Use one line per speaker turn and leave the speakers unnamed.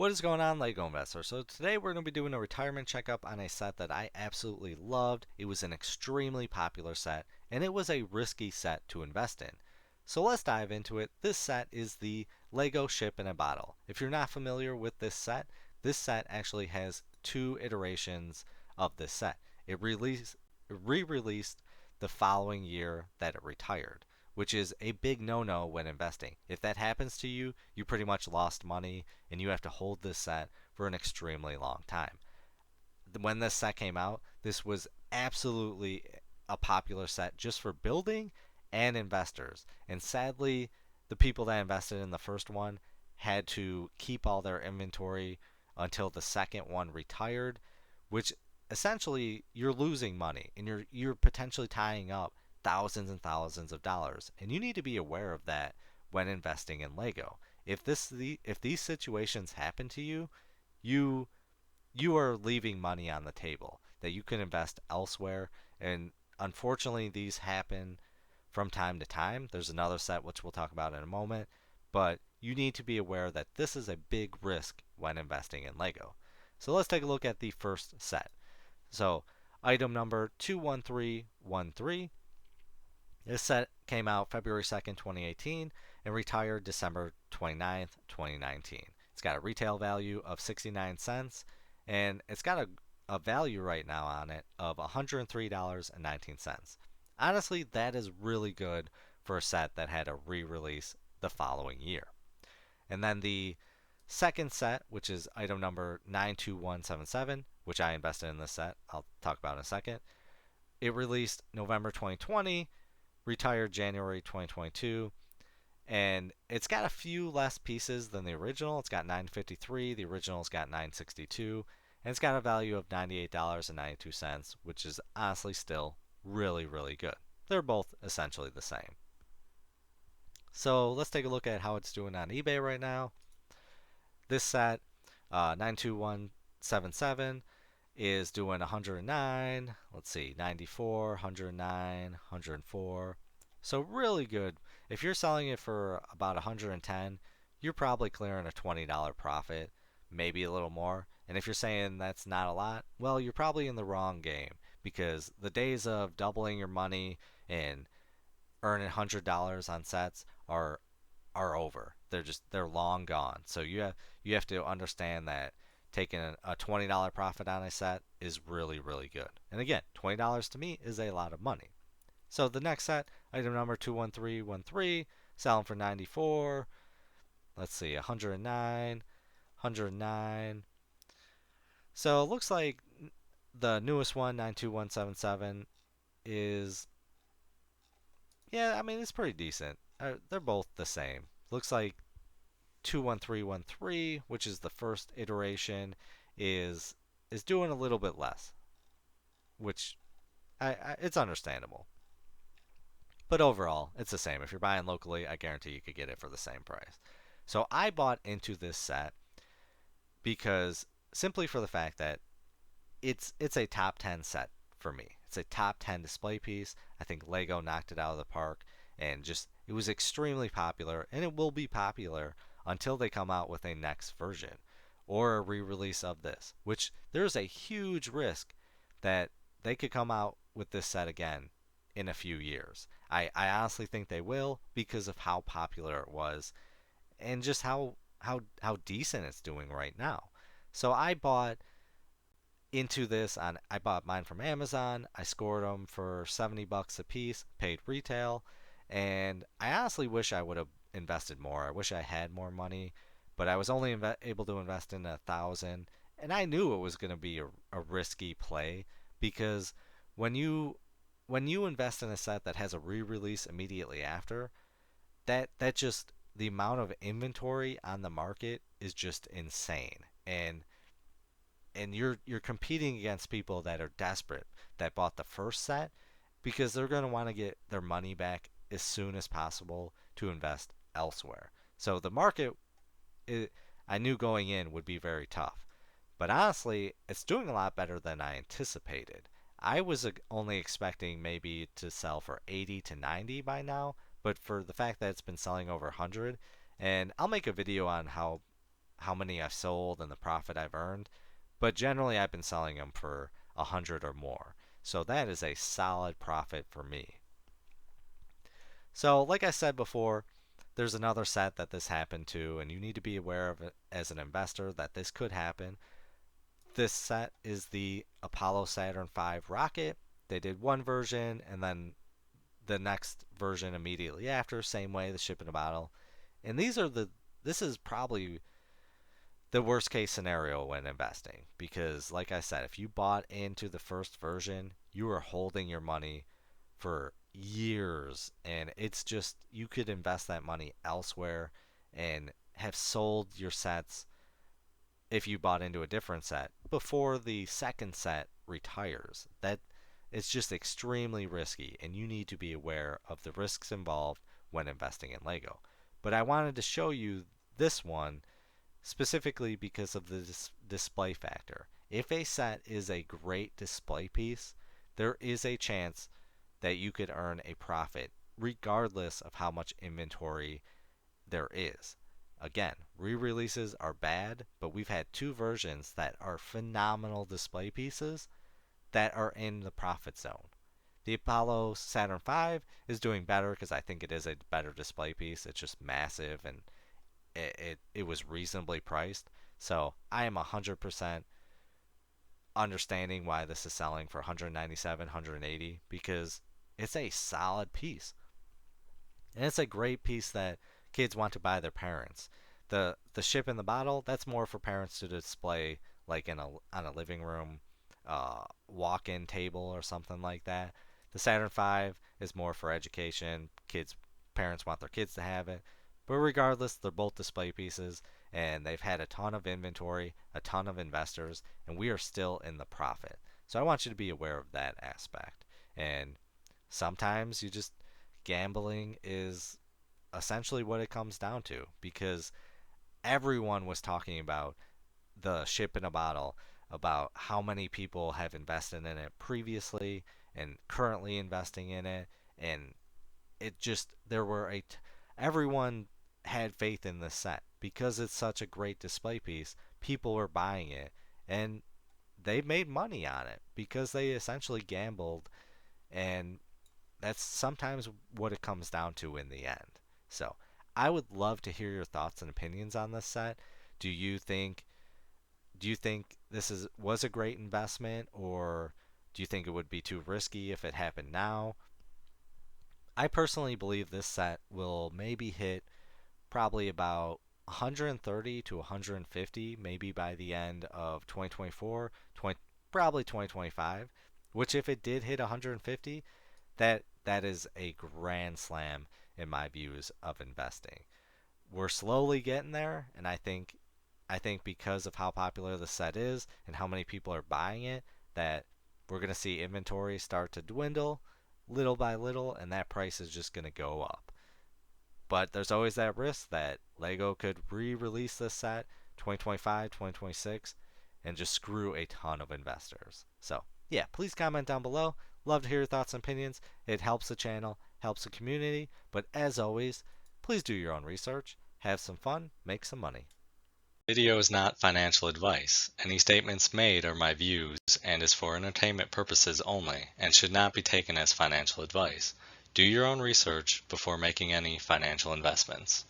What is going on, Lego Investor? So today we're going to be doing a retirement checkup on a set that I absolutely loved. It was an extremely popular set, and it was a risky set to invest in. So let's dive into it. This set is the Lego Ship in a Bottle. If you're not familiar with this set actually has two iterations of this set. It re-released the following year that it retired, which is a big no-no when investing. If that happens to you, you pretty much lost money and you have to hold this set for an extremely long time. When this set came out, this was absolutely a popular set just for building and investors. And sadly, the people that invested in the first one had to keep all their inventory until the second one retired, which essentially you're losing money and you're potentially tying up thousands and thousands of dollars, and you need to be aware of that when investing in Lego. If these situations happen to you, you you are leaving money on the table that you can invest elsewhere, and unfortunately these happen from time to time. There's another set which we'll talk about in a moment, but you need to be aware that this is a big risk when investing in Lego. So let's take a look at the first set. So item number 21313. This set came out February 2nd, 2018 and retired December 29th, 2019. It's got a retail value of 69 cents and it's got a value right now on it of $103.19. Honestly, that is really good for a set that had a re-release the following year. And then the second set, which is item number 92177, which I invested in this set, I'll talk about in a second. It released November 2020, retired January 2022, and it's got a few less pieces than the original. It's got 953, the original's got 962, and it's got a value of $98.92, which is honestly still really, really good. They're both essentially the same. So let's take a look at how it's doing on eBay right now. This set, 92177, is doing 109. Let's see, 94, 109, 104. So really good. If you're selling it for about 110, you're probably clearing a $20 profit, maybe a little more. And if you're saying that's not a lot, well, you're probably in the wrong game, because the days of doubling your money and earning $100 on sets are over. They're long gone. So you have to understand that taking a $20 profit on a set is really, really good. And again, $20 to me is a lot of money. So the next set, item number 21313, selling for 94. Let's see, 109, 109. So it looks like the newest one, 92177, is, yeah, I mean, it's pretty decent. They're both the same. Looks like 21313, which is the first iteration, is doing a little bit less, which it's understandable. But overall, it's the same. If you're buying locally, I guarantee you could get it for the same price. So I bought into this set because simply for the fact that it's a top 10 set for me. It's a top 10 display piece. I think Lego knocked it out of the park, and just it was extremely popular, and it will be popular until they come out with a next version or a re-release of this, which there's a huge risk that they could come out with this set again in a few years. I honestly think they will, because of how popular it was and just how decent it's doing right now. So I bought mine from Amazon. I scored them for 70 bucks a piece, paid retail, and I honestly wish I would have invested more. I wish I had more money, but I was only able to invest in 1,000, and I knew it was going to be a risky play, because when you invest in a set that has a re-release immediately after, that just the amount of inventory on the market is just insane. And you're competing against people that are desperate, that bought the first set, because they're going to want to get their money back as soon as possible to invest elsewhere. So the market, it, I knew going in, would be very tough. But honestly, it's doing a lot better than I anticipated. I was only expecting maybe to sell for 80 to 90 by now, but for the fact that it's been selling over 100, and I'll make a video on how many I've sold and the profit I've earned, but generally I've been selling them for 100 or more. So that is a solid profit for me. So, like I said before, there's another set that this happened to, and you need to be aware of it as an investor that this could happen. This set is the Apollo Saturn V rocket. They did one version, and then the next version immediately after, same way, the ship in a bottle. And this is probably the worst case scenario when investing because, like I said, if you bought into the first version, you are holding your money for years, and it's just you could invest that money elsewhere and have sold your sets if you bought into a different set before the second set retires. That it's just extremely risky, and you need to be aware of the risks involved when investing in Lego. But I wanted to show you this one specifically because of the display factor. If a set is a great display piece, there is a chance that you could earn a profit regardless of how much inventory there is. Again, re-releases are bad, but we've had two versions that are phenomenal display pieces that are in the profit zone. The Apollo Saturn V is doing better because I think it is a better display piece. It's just massive and it was reasonably priced. So I am 100% understanding why this is selling for 197, 180 because it's a solid piece. And it's a great piece that kids want to buy their parents. The ship in the bottle, that's more for parents to display like in a on a living room walk-in table or something like that. The Saturn V is more for education. Parents want their kids to have it. But regardless, they're both display pieces and they've had a ton of inventory, a ton of investors, and we are still in the profit. So I want you to be aware of that aspect. And sometimes you just gambling is essentially what it comes down to because everyone was talking about the ship in a bottle, about how many people have invested in it previously and currently investing in it, and it just everyone had faith in this set because it's such a great display piece. People were buying it and they made money on it because they essentially gambled, and that's sometimes what it comes down to in the end. So, I would love to hear your thoughts and opinions on this set. Do you think this is was a great investment, or do you think it would be too risky if it happened now? I personally believe this set will maybe hit probably about 130 to 150 maybe by the end of 2024, probably 2025, which if it did hit 150, that is a grand slam in my views of investing. We're slowly getting there, and I think because of how popular the set is and how many people are buying it, that we're going to see inventory start to dwindle little by little, and that price is just going to go up. But there's always that risk that Lego could re-release this set 2025, 2026 and just screw a ton of investors. So, yeah, please comment down below. Love to hear your thoughts and opinions. It helps the channel, helps the community, but as always, please do your own research, have some fun, make some money.
Video is not financial advice. Any statements made are my views and is for entertainment purposes only and should not be taken as financial advice. Do your own research before making any financial investments.